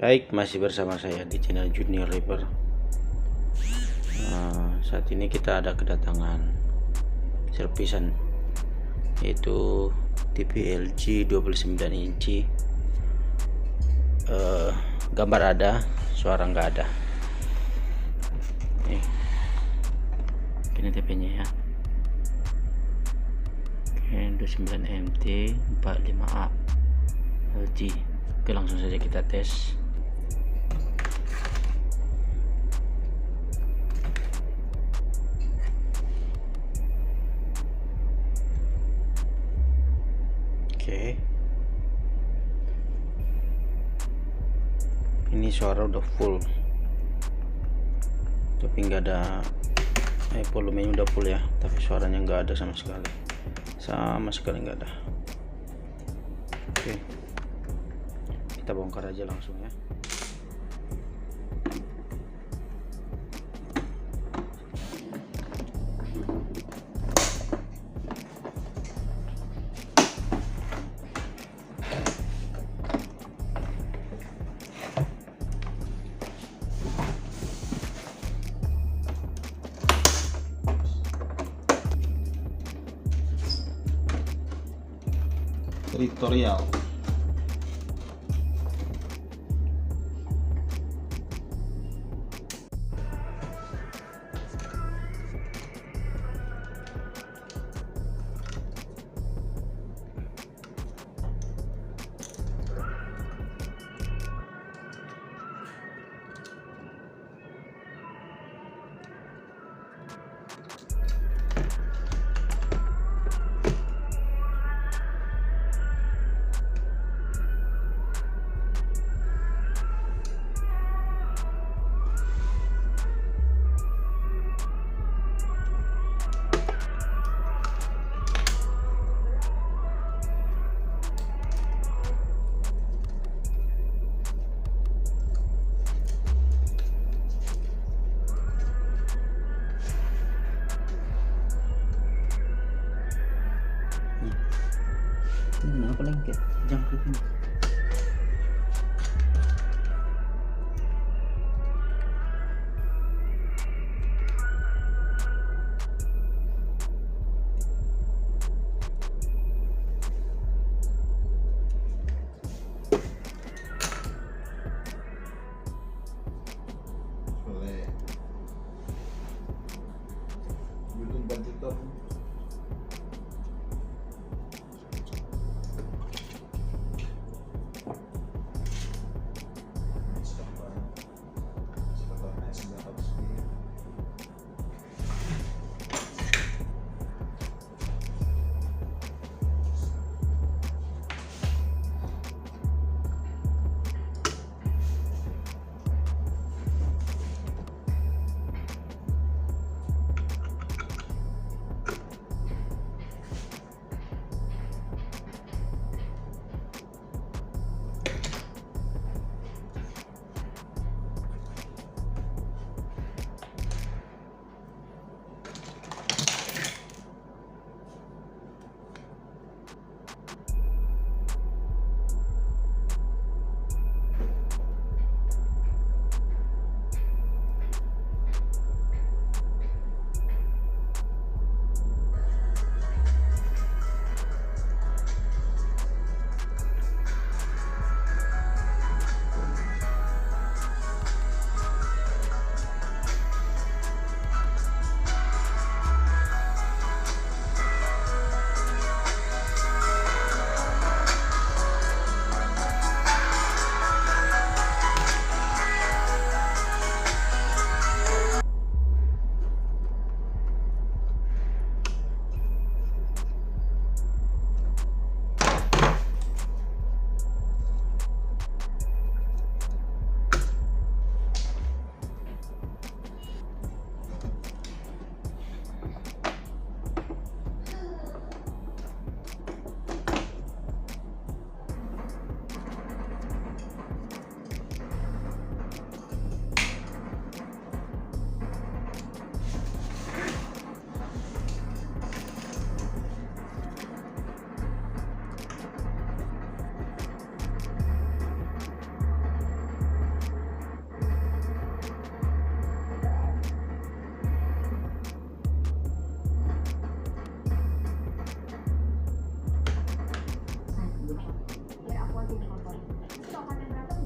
Baik, masih bersama saya di channel Junior River. Saat ini kita ada kedatangan servisan, yaitu TV LG 29 inci. Gambar ada, suara nggak ada. Ini TP nya ya. Oke, 29MT45A LG. Oke, langsung saja kita tes. Oke, ini suara udah full, tapi nggak ada volumenya udah full ya, tapi suaranya nggak ada sama sekali nggak ada. Oke, kita bongkar aja langsung ya. Teritorial. Ini apa lagi kayak jangkrik ini? Boleh. Belum bantu.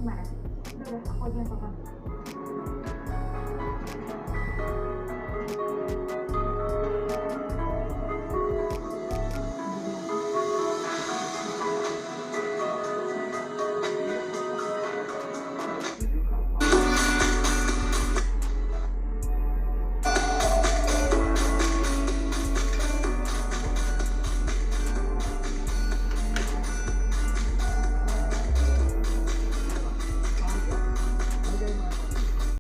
gimana? Udah aku aja yang pegang.